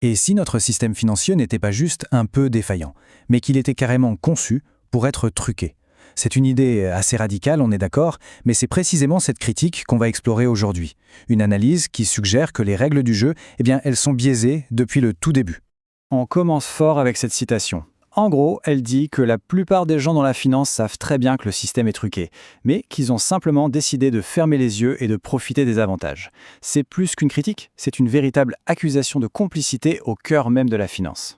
Et si notre système financier n'était pas juste un peu défaillant, mais qu'il était carrément conçu pour être truqué? C'est une idée assez radicale, on est d'accord, mais c'est précisément cette critique qu'on va explorer aujourd'hui. Une analyse qui suggère que les règles du jeu, elles sont biaisées depuis le tout début. On commence fort avec cette citation. En gros, elle dit que la plupart des gens dans la finance savent très bien que le système est truqué, mais qu'ils ont simplement décidé de fermer les yeux et de profiter des avantages. C'est plus qu'une critique, c'est une véritable accusation de complicité au cœur même de la finance.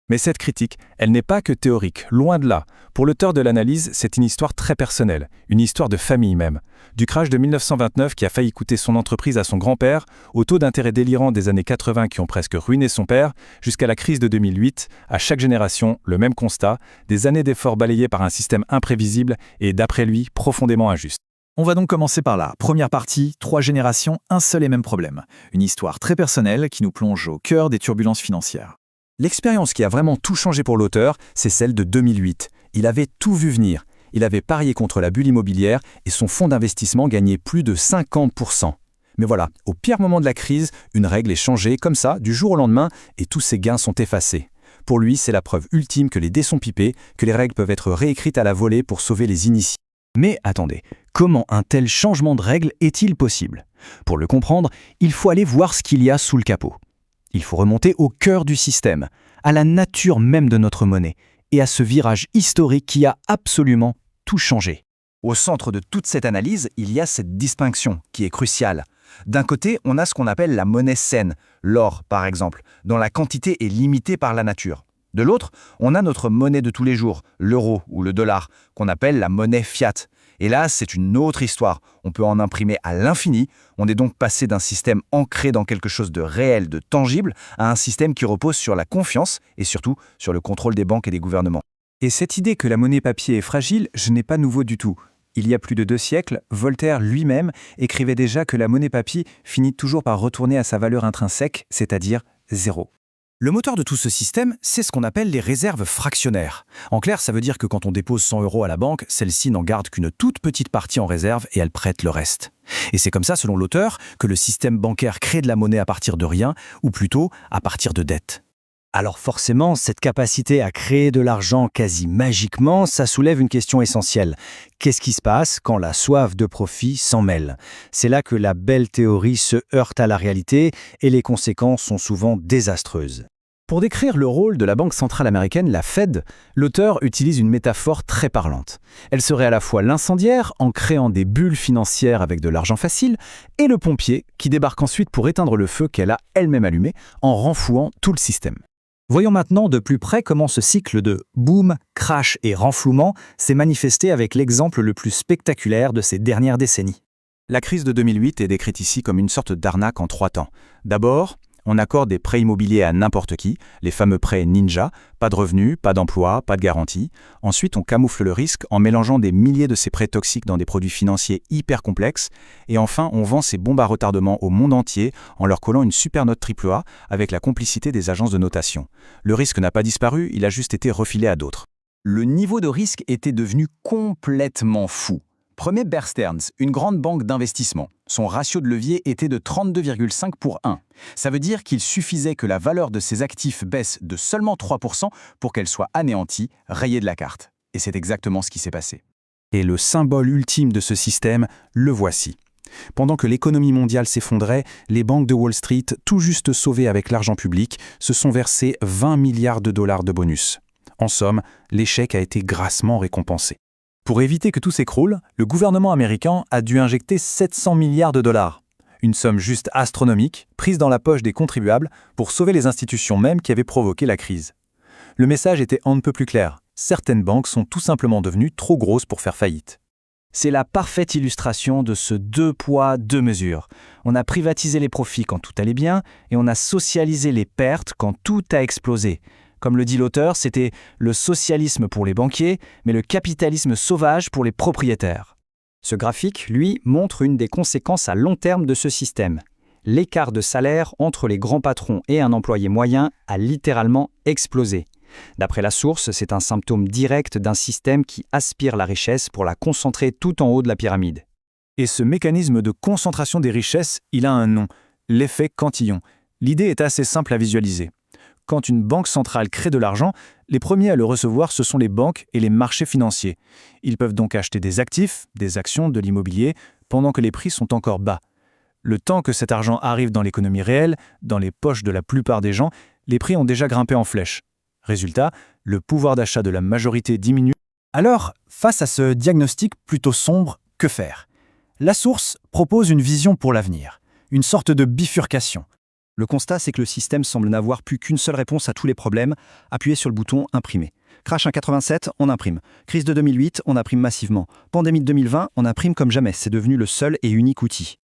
Mais cette critique, elle n'est pas que théorique, loin de là. Pour l'auteur de l'analyse, c'est une histoire très personnelle, une histoire de famille même. Du crash de 1929 qui a failli coûter son entreprise à son grand-père, au taux d'intérêt délirant des années 80 qui ont presque ruiné son père, jusqu'à la crise de 2008, à chaque génération, le même constat, des années d'efforts balayés par un système imprévisible et, d'après lui, profondément injuste. On va donc commencer par là. Première partie, 3 générations, un seul et même problème. Une histoire très personnelle qui nous plonge au cœur des turbulences financières. L'expérience qui a vraiment tout changé pour l'auteur, c'est celle de 2008. Il avait tout vu venir. Il avait parié contre la bulle immobilière et son fonds d'investissement gagnait plus de 50%. Mais voilà, au pire moment de la crise, une règle est changée comme ça, du jour au lendemain, et tous ses gains sont effacés. Pour lui, c'est la preuve ultime que les dés sont pipés, que les règles peuvent être réécrites à la volée pour sauver les initiés. Mais attendez, comment un tel changement de règles est-il possible? Pour le comprendre, il faut aller voir ce qu'il y a sous le capot. Il faut remonter au cœur du système, à la nature même de notre monnaie, et à ce virage historique qui a absolument tout changé. Au centre de toute cette analyse, il y a cette distinction qui est cruciale. D'un côté, on a ce qu'on appelle la monnaie saine, l'or par exemple, dont la quantité est limitée par la nature. De l'autre, on a notre monnaie de tous les jours, l'euro ou le dollar, qu'on appelle la monnaie fiat. Et là, c'est une autre histoire. On peut en imprimer à l'infini. On est donc passé d'un système ancré dans quelque chose de réel, de tangible, à un système qui repose sur la confiance et surtout sur le contrôle des banques et des gouvernements. Et cette idée que la monnaie papier est fragile, ce n'est pas nouveau du tout. Il y a plus de 2 siècles, Voltaire lui-même écrivait déjà que la monnaie papier finit toujours par retourner à sa valeur intrinsèque, c'est-à-dire zéro. Le moteur de tout ce système, c'est ce qu'on appelle les réserves fractionnaires. En clair, ça veut dire que quand on dépose 100 € à la banque, celle-ci n'en garde qu'une toute petite partie en réserve et elle prête le reste. Et c'est comme ça, selon l'auteur, que le système bancaire crée de la monnaie à partir de rien, ou plutôt à partir de dettes. Alors forcément, cette capacité à créer de l'argent quasi magiquement, ça soulève une question essentielle. Qu'est-ce qui se passe quand la soif de profit s'en mêle? C'est là que la belle théorie se heurte à la réalité et les conséquences sont souvent désastreuses. Pour décrire le rôle de la Banque centrale américaine, la Fed, l'auteur utilise une métaphore très parlante. Elle serait à la fois l'incendiaire, en créant des bulles financières avec de l'argent facile, et le pompier, qui débarque ensuite pour éteindre le feu qu'elle a elle-même allumé, en renflouant tout le système. Voyons maintenant de plus près comment ce cycle de boom, crash et renflouement s'est manifesté avec l'exemple le plus spectaculaire de ces dernières décennies. La crise de 2008 est décrite ici comme une sorte d'arnaque en 3 temps. D'abord, on accorde des prêts immobiliers à n'importe qui, les fameux prêts ninja, pas de revenus, pas d'emploi, pas de garantie. Ensuite, on camoufle le risque en mélangeant des milliers de ces prêts toxiques dans des produits financiers hyper complexes. Et enfin, on vend ces bombes à retardement au monde entier en leur collant une super note AAA avec la complicité des agences de notation. Le risque n'a pas disparu, il a juste été refilé à d'autres. Le niveau de risque était devenu complètement fou. Prenez Bear Stearns, une grande banque d'investissement. Son ratio de levier était de 32,5 pour 1. Ça veut dire qu'il suffisait que la valeur de ses actifs baisse de seulement 3% pour qu'elle soit anéantie, rayée de la carte. Et c'est exactement ce qui s'est passé. Et le symbole ultime de ce système, le voici. Pendant que l'économie mondiale s'effondrait, les banques de Wall Street, tout juste sauvées avec l'argent public, se sont versées 20 milliards de dollars de bonus. En somme, l'échec a été grassement récompensé. Pour éviter que tout s'écroule, le gouvernement américain a dû injecter 700 milliards de dollars. Une somme juste astronomique, prise dans la poche des contribuables pour sauver les institutions mêmes qui avaient provoqué la crise. Le message était on ne peut plus clair. Certaines banques sont tout simplement devenues trop grosses pour faire faillite. C'est la parfaite illustration de ce 2 poids, 2 mesures. On a privatisé les profits quand tout allait bien et on a socialisé les pertes quand tout a explosé. Comme le dit l'auteur, c'était le socialisme pour les banquiers, mais le capitalisme sauvage pour les propriétaires. Ce graphique, lui, montre une des conséquences à long terme de ce système. L'écart de salaire entre les grands patrons et un employé moyen a littéralement explosé. D'après la source, c'est un symptôme direct d'un système qui aspire la richesse pour la concentrer tout en haut de la pyramide. Et ce mécanisme de concentration des richesses, il a un nom, l'effet Cantillon. L'idée est assez simple à visualiser. Quand une banque centrale crée de l'argent, les premiers à le recevoir, ce sont les banques et les marchés financiers. Ils peuvent donc acheter des actifs, des actions, de l'immobilier, pendant que les prix sont encore bas. Le temps que cet argent arrive dans l'économie réelle, dans les poches de la plupart des gens, les prix ont déjà grimpé en flèche. Résultat, le pouvoir d'achat de la majorité diminue. Alors, face à ce diagnostic plutôt sombre, que faire? La source propose une vision pour l'avenir, une sorte de bifurcation. Le constat, c'est que le système semble n'avoir plus qu'une seule réponse à tous les problèmes, appuyer sur le bouton « Imprimer ». Crash en 87, on imprime. Crise de 2008, on imprime massivement. Pandémie de 2020, on imprime comme jamais. C'est devenu le seul et unique outil.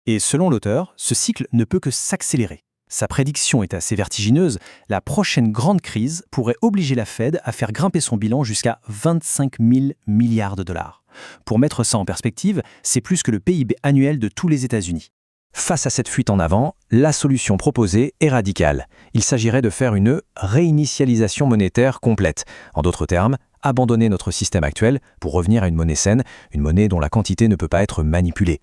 Et selon l'auteur, ce cycle ne peut que s'accélérer. Sa prédiction est assez vertigineuse. La prochaine grande crise pourrait obliger la Fed à faire grimper son bilan jusqu'à 25 000 milliards de dollars. Pour mettre ça en perspective, c'est plus que le PIB annuel de tous les États-Unis. Face à cette fuite en avant, la solution proposée est radicale. Il s'agirait de faire une réinitialisation monétaire complète. En d'autres termes, abandonner notre système actuel pour revenir à une monnaie saine, une monnaie dont la quantité ne peut pas être manipulée.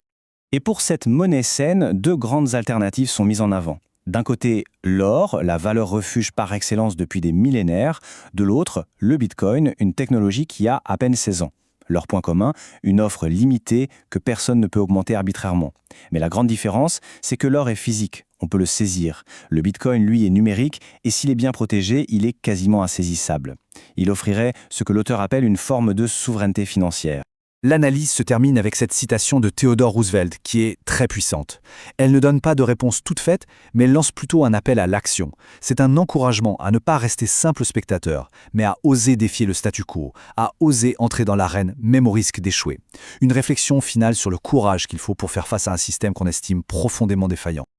Et pour cette monnaie saine, deux grandes alternatives sont mises en avant. D'un côté, l'or, la valeur refuge par excellence depuis des millénaires. De l'autre, le Bitcoin, une technologie qui a à peine 16 ans. Leur point commun, une offre limitée que personne ne peut augmenter arbitrairement. Mais la grande différence, c'est que l'or est physique, on peut le saisir. Le Bitcoin, lui, est numérique et s'il est bien protégé, il est quasiment insaisissable. Il offrirait ce que l'auteur appelle une forme de souveraineté financière. L'analyse se termine avec cette citation de Theodore Roosevelt qui est très puissante. Elle ne donne pas de réponse toute faite, mais elle lance plutôt un appel à l'action. C'est un encouragement à ne pas rester simple spectateur, mais à oser défier le statu quo, à oser entrer dans l'arène même au risque d'échouer. Une réflexion finale sur le courage qu'il faut pour faire face à un système qu'on estime profondément défaillant.